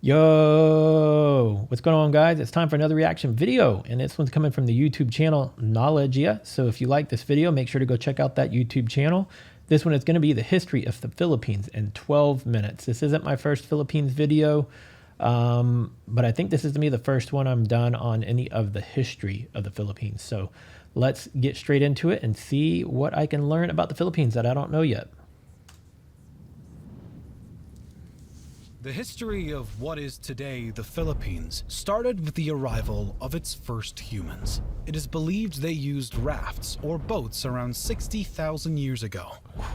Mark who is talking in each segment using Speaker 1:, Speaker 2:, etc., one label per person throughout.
Speaker 1: Yo, what's going on, guys? It's time for another reaction video, and this one's coming from the YouTube channel Knowledge. So if you like this video, make sure to go check out that YouTube channel. This one is going to be the history of the Philippines in 12 minutes. This isn't my first Philippines video, but I think this is going to be the first one I'm done on any of the history of the Philippines. So let's get straight into it and see what I can learn about the Philippines that I don't know yet.
Speaker 2: The history of what is today the Philippines started with the arrival of its first humans. It is believed they used rafts or boats around 60,000 years ago,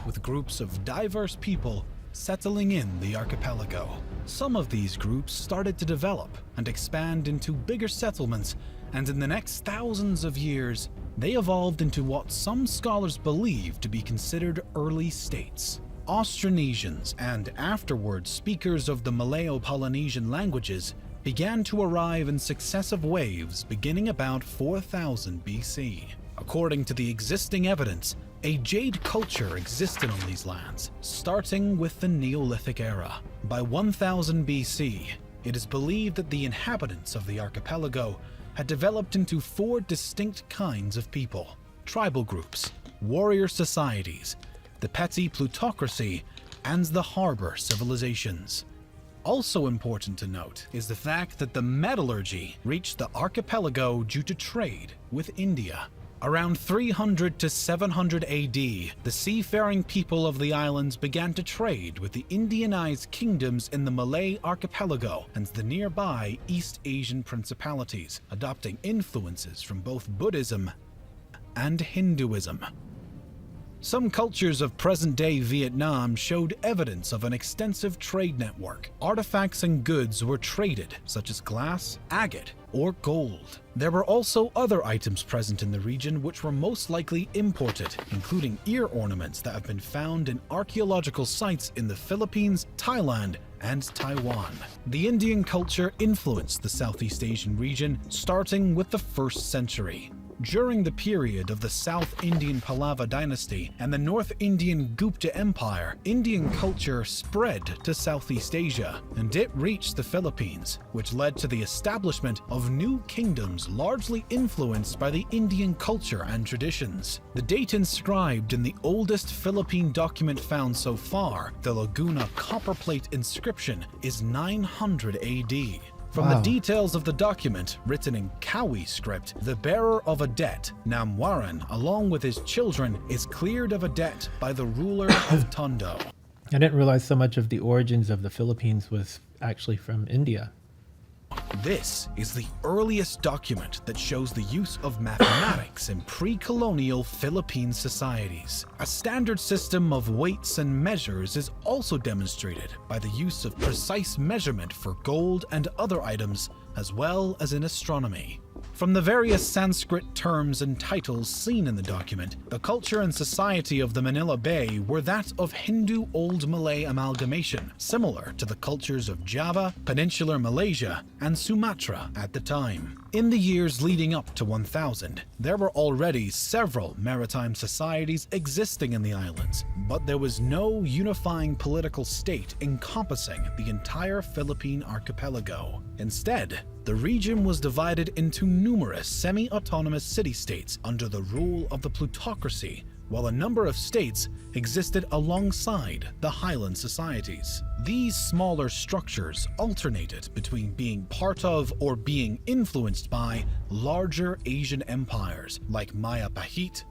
Speaker 2: with groups of diverse people settling in the archipelago. Some of these groups started to develop and expand into bigger settlements, and in the next thousands of years, they evolved into what some scholars believe to be considered early states. Austronesians and afterwards speakers of the Malayo-Polynesian languages began to arrive in successive waves beginning about 4000 BC. According to the existing evidence, a jade culture existed on these lands, starting with the Neolithic era. By 1000 BC, it is believed that the inhabitants of the archipelago had developed into 4 distinct kinds of people: tribal groups, warrior societies, the petty plutocracy, and the harbor civilizations. Also important to note is the fact that the metallurgy reached the archipelago due to trade with India. Around 300 to 700 AD, the seafaring people of the islands began to trade with the Indianized kingdoms in the Malay archipelago and the nearby East Asian principalities, adopting influences from both Buddhism and Hinduism. Some cultures of present-day Vietnam showed evidence of an extensive trade network. Artifacts and goods were traded, such as glass, agate, or gold. There were also other items present in the region which were most likely imported, including ear ornaments that have been found in archaeological sites in the Philippines, Thailand, and Taiwan. The Indian culture influenced the Southeast Asian region, starting with the 1st century. During the period of the South Indian Pallava dynasty and the North Indian Gupta Empire, Indian culture spread to Southeast Asia, and it reached the Philippines, which led to the establishment of new kingdoms largely influenced by the Indian culture and traditions. The date inscribed in the oldest Philippine document found so far, the Laguna copperplate inscription, is 900 AD. From the details of the document, written in Kawi script, the bearer of a debt, Namwaran, along with his children, is cleared of a debt by the ruler of Tondo.
Speaker 1: I didn't realize so much of the origins of the Philippines was actually from India.
Speaker 2: This is the earliest document that shows the use of mathematics in pre-colonial Philippine societies. A standard system of weights and measures is also demonstrated by the use of precise measurement for gold and other items, as well as in astronomy. From the various Sanskrit terms and titles seen in the document, the culture and society of the Manila Bay were that of Hindu Old Malay amalgamation, similar to the cultures of Java, Peninsular Malaysia, and Sumatra at the time. In the years leading up to 1000, there were already several maritime societies existing in the islands, but there was no unifying political state encompassing the entire Philippine archipelago. Instead, the region was divided into numerous semi-autonomous city-states under the rule of the plutocracy, while a number of states existed alongside the highland societies. These smaller structures alternated between being part of or being influenced by larger Asian empires like Maya Pahit.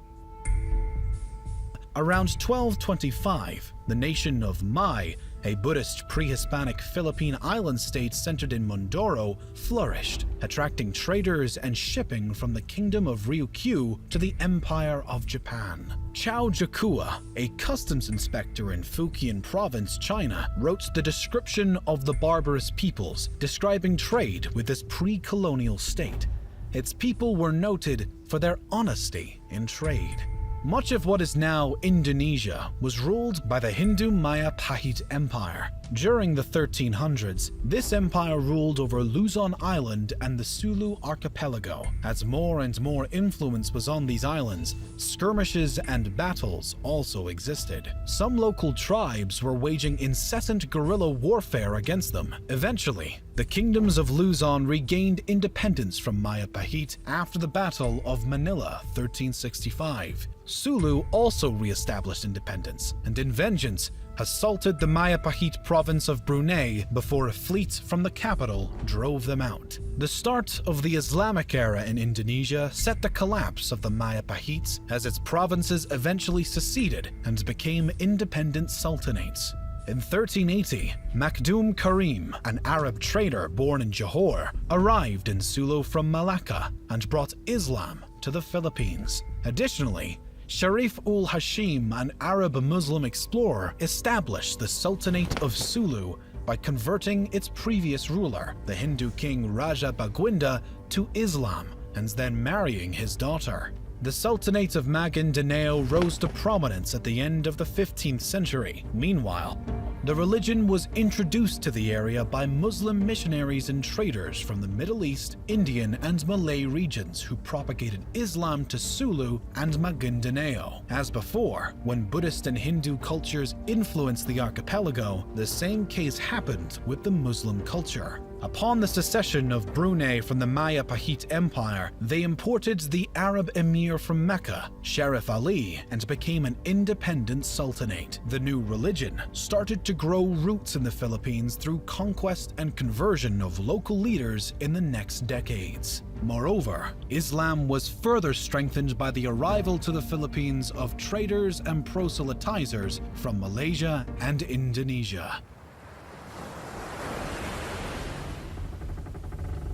Speaker 2: Around 1225, the nation of Mai, a Buddhist pre-Hispanic Philippine island state centered in Mindoro, flourished, attracting traders and shipping from the kingdom of Ryukyu to the Empire of Japan. Chao Jakua, a customs inspector in Fujian province, China, wrote the description of the barbarous peoples, describing trade with this pre-colonial state. Its people were noted for their honesty in trade. Much of what is now Indonesia was ruled by the Hindu Maya Pahit Empire. During the 1300s, this empire ruled over Luzon Island and the Sulu archipelago. As more and more influence was on these islands, skirmishes and battles also existed. Some local tribes were waging incessant guerrilla warfare against them. Eventually, The kingdoms of Luzon regained independence from Maya Pahit after the Battle of Manila 1365. Sulu also re-established independence, and in vengeance assaulted the Maya Pahit province of Brunei before a fleet from the capital drove them out. The start of the Islamic era in Indonesia set the collapse of the Maya Pahites as its provinces eventually seceded and became independent sultanates. In 1380, Makdum Karim, an Arab trader born in Johor, arrived in Sulu from Malacca and brought Islam to the Philippines. Additionally, Sharif ul Hashim, an Arab Muslim explorer, established the Sultanate of Sulu by converting its previous ruler, the Hindu king Raja Baguinda, to Islam and then marrying his daughter. The Sultanate of Maguindanao rose to prominence at the end of the 15th century. Meanwhile, the religion was introduced to the area by Muslim missionaries and traders from the Middle East, Indian, and Malay regions who propagated Islam to Sulu and Maguindanao. As before, when Buddhist and Hindu cultures influenced the archipelago, the same case happened with the Muslim culture. Upon the secession of Brunei from the Maya Pahit Empire, they imported the Arab emir from Mecca, Sharif Ali, and became an independent sultanate. The new religion started to grow roots in the Philippines through conquest and conversion of local leaders in the next decades. Moreover, Islam was further strengthened by the arrival to the Philippines of traders and proselytizers from Malaysia and Indonesia.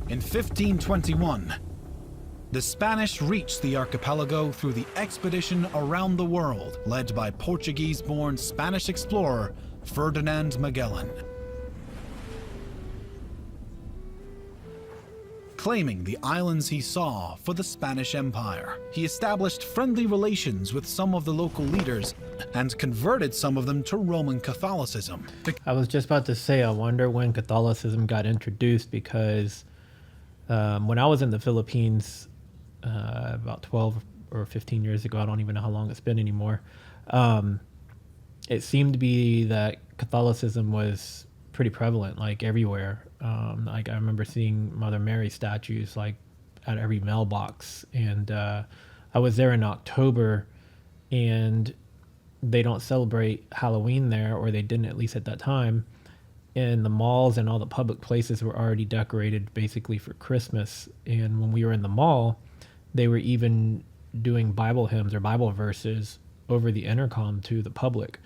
Speaker 2: In 1521, the Spanish reached the archipelago through the expedition around the world led by Portuguese-born Spanish explorer Ferdinand Magellan. Claiming the islands he saw for the Spanish Empire, he established friendly relations with some of the local leaders and converted some of them to Roman Catholicism.
Speaker 1: I was just about to say, I wonder when Catholicism got introduced, because when I was in the Philippines about 12 or 15 years ago, I don't even know how long it's been anymore, it seemed to be that Catholicism was pretty prevalent, like everywhere. Like I remember seeing Mother Mary statues like at every mailbox, and I was there in October, and they don't celebrate Halloween there, or they didn't, at least at that time. And the malls and all the public places were already decorated basically for Christmas. And when we were in the mall, they were even doing Bible hymns or Bible verses over the intercom to the public,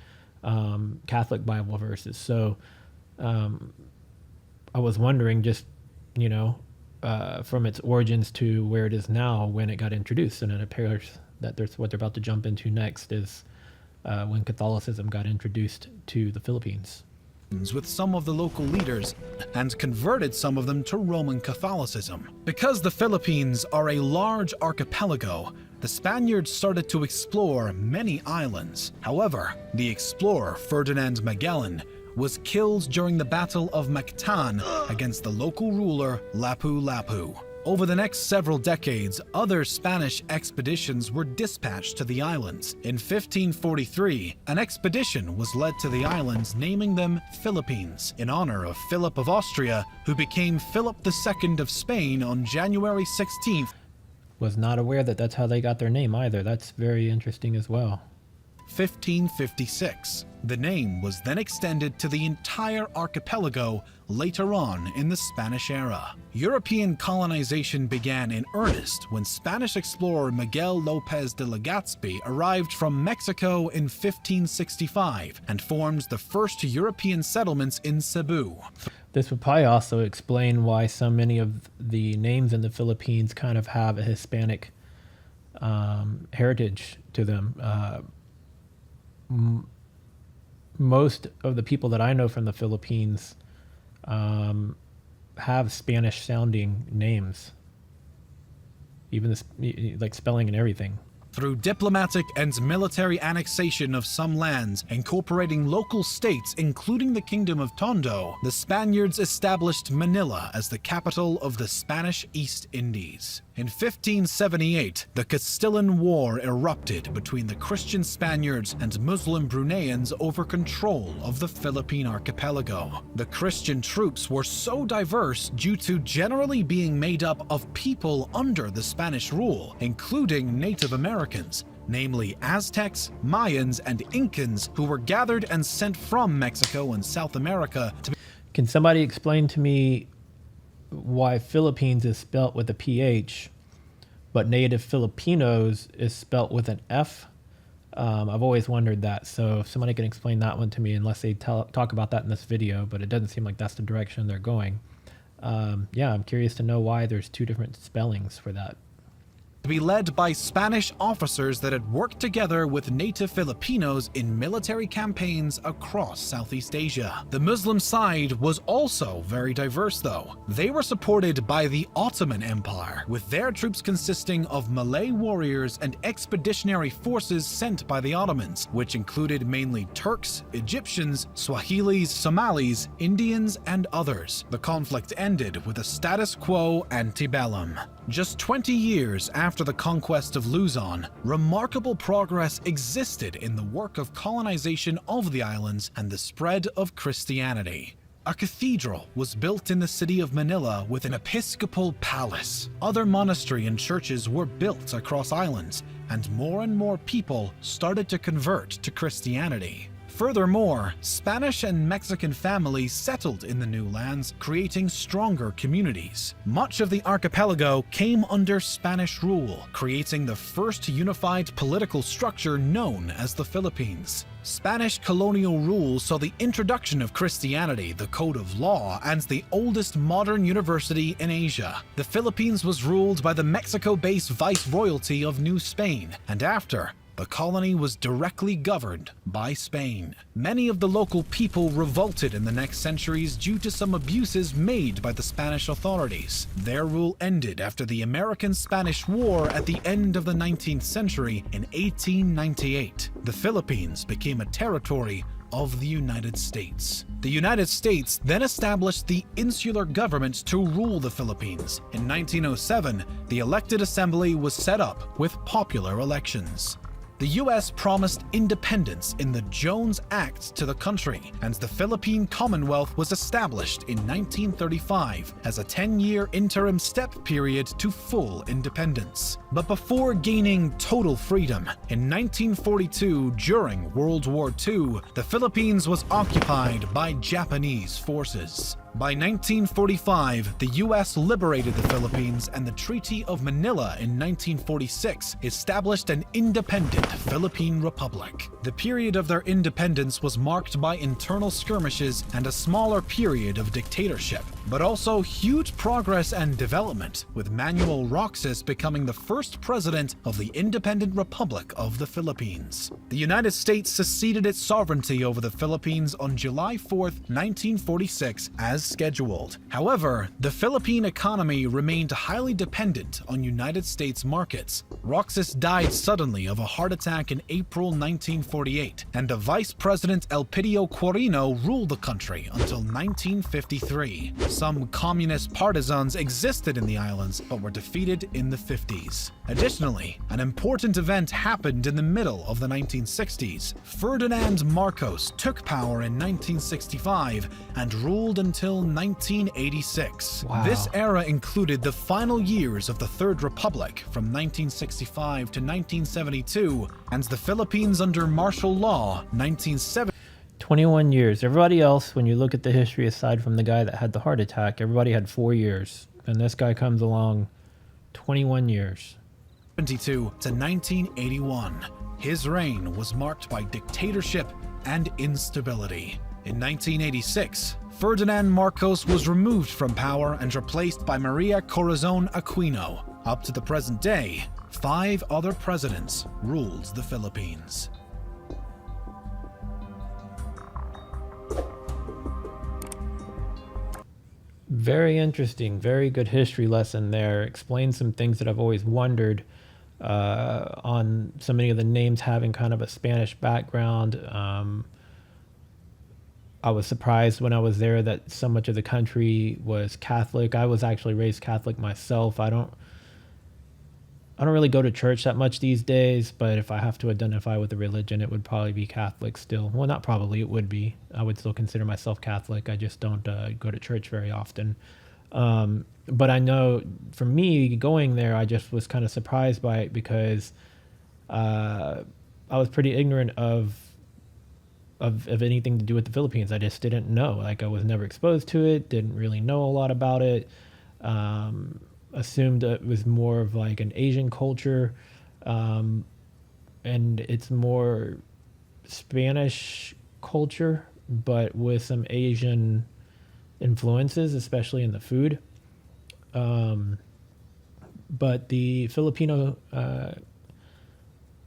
Speaker 1: Catholic Bible verses. So I was wondering, just, from its origins to where it is now, when it got introduced. And it appears that there's what they're about to jump into next is when Catholicism got introduced to the Philippines.
Speaker 2: With some of the local leaders and converted some of them to Roman Catholicism. Because the Philippines are a large archipelago, the Spaniards started to explore many islands. However, the explorer Ferdinand Magellan was killed during the Battle of Mactan against the local ruler Lapu-Lapu. Over the next several decades, other Spanish expeditions were dispatched to the islands. In 1543, an expedition was led to the islands, naming them Philippines, in honor of Philip of Austria, who became Philip II of Spain on January 16th.
Speaker 1: Was not aware that that's how they got their name either. That's very interesting as well.
Speaker 2: 1556. The name was then extended to the entire archipelago later on in the Spanish era. European colonization began in earnest when Spanish explorer Miguel Lopez de Legazpi arrived from Mexico in 1565 and formed the first European settlements in Cebu.
Speaker 1: This would probably also explain why so many of the names in the Philippines kind of have a Hispanic heritage to them. Most of the people that I know from the Philippines have Spanish sounding names, even like spelling and everything.
Speaker 2: Through diplomatic and military annexation of some lands, incorporating local states including the Kingdom of Tondo, the Spaniards established Manila as the capital of the Spanish East Indies. In 1578, the Castilian War erupted between the Christian Spaniards and Muslim Bruneians over control of the Philippine archipelago. The Christian troops were so diverse due to generally being made up of people under the Spanish rule, including Native Americans, namely Aztecs, Mayans, and Incans, who were gathered and sent from Mexico and South America to...
Speaker 1: Can somebody explain to me why Philippines is spelt with a PH, but native Filipinos is spelt with an F? I've always wondered that. So if somebody can explain that one to me, unless they talk about that in this video, but it doesn't seem like that's the direction they're going. Yeah, I'm curious to know why there's two different spellings for that.
Speaker 2: To be led by Spanish officers that had worked together with native Filipinos in military campaigns across Southeast Asia. The Muslim side was also very diverse though. They were supported by the Ottoman Empire, with their troops consisting of Malay warriors and expeditionary forces sent by the Ottomans, which included mainly Turks, Egyptians, Swahilis, Somalis, Indians, and others. The conflict ended with a status quo antebellum. Just 20 years after the conquest of Luzon, remarkable progress existed in the work of colonization of the islands and the spread of Christianity. A cathedral was built in the city of Manila with an episcopal palace. Other monasteries and churches were built across islands, and more people started to convert to Christianity. Furthermore, Spanish and Mexican families settled in the new lands, creating stronger communities. Much of the archipelago came under Spanish rule, creating the first unified political structure known as the Philippines. Spanish colonial rule saw the introduction of Christianity, the code of law, and the oldest modern university in Asia. The Philippines was ruled by the Mexico-based Viceroyalty of New Spain, and after, the colony was directly governed by Spain. Many of the local people revolted in the next centuries due to some abuses made by the Spanish authorities. Their rule ended after the American-Spanish War at the end of the 19th century in 1898. The Philippines became a territory of the United States. The United States then established the insular government to rule the Philippines. In 1907, the elected assembly was set up with popular elections. The U.S. promised independence in the Jones Act to the country, and the Philippine Commonwealth was established in 1935 as a 10-year interim step period to full independence. But before gaining total freedom, in 1942, during World War II, the Philippines was occupied by Japanese forces. By 1945, the U.S. liberated the Philippines, and the Treaty of Manila in 1946 established an independent Philippine Republic. The period of their independence was marked by internal skirmishes and a smaller period of dictatorship, but also huge progress and development, with Manuel Roxas becoming the first president of the Independent Republic of the Philippines. The United States seceded its sovereignty over the Philippines on July 4, 1946, as scheduled. However, the Philippine economy remained highly dependent on United States markets. Roxas died suddenly of a heart attack in April 1948, and the Vice President Elpidio Quirino ruled the country until 1953. Some communist partisans existed in the islands, but were defeated in the 50s. Additionally, an important event happened in the middle of the 1960s. Ferdinand Marcos took power in 1965 and ruled until 1986.
Speaker 1: Wow.
Speaker 2: This era included the final years of the Third Republic from 1965 to 1972, and the Philippines under martial law 1970.
Speaker 1: 21 years. Everybody else, when you look at the history, aside from the guy that had the heart attack, everybody had 4 years. And this guy comes along, 21 years.
Speaker 2: 1972 to 1981. His reign was marked by dictatorship and instability. In 1986, Ferdinand Marcos was removed from power and replaced by Maria Corazon Aquino. Up to the present day, 5 other presidents ruled the Philippines.
Speaker 1: Very interesting, very good history lesson there. Explains some things that I've always wondered. on so many of the names having kind of a Spanish background. I was surprised when I was there that so much of the country was Catholic. I was actually raised Catholic myself. I don't really go to church that much these days, but if I have to identify with a religion, it would probably be Catholic still. Well, not probably, it would be. I would still consider myself Catholic. I just don't go to church very often. But I know for me going there, I just was kind of surprised by it because I was pretty ignorant of anything to do with the Philippines. I just didn't know. Like I was never exposed to it, didn't really know a lot about it. Assumed it was more of like an Asian culture, and it's more Spanish culture, but with some Asian influences, especially in the food. But the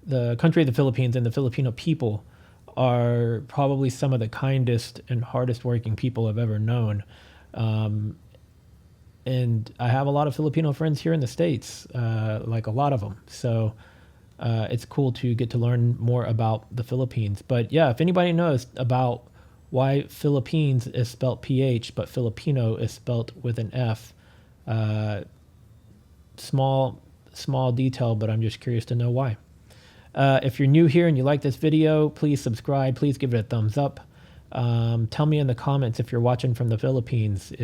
Speaker 1: the country of the Philippines and the Filipino people are probably some of the kindest and hardest working people I've ever known. And I have a lot of Filipino friends here in the States, like a lot of them. So it's cool to get to learn more about the Philippines. But yeah, if anybody knows about why Philippines is spelt PH, but Filipino is spelt with an F, small detail, but I'm just curious to know why. If you're new here and you like this video, please subscribe. Please give it a thumbs up. Tell me in the comments if you're watching from the Philippines,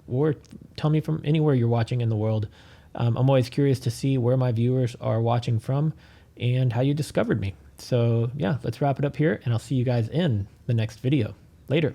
Speaker 1: or tell me from anywhere you're watching in the world. I'm always curious to see where my viewers are watching from and how you discovered me. So yeah, let's wrap it up here, and I'll see you guys in the next video. Later.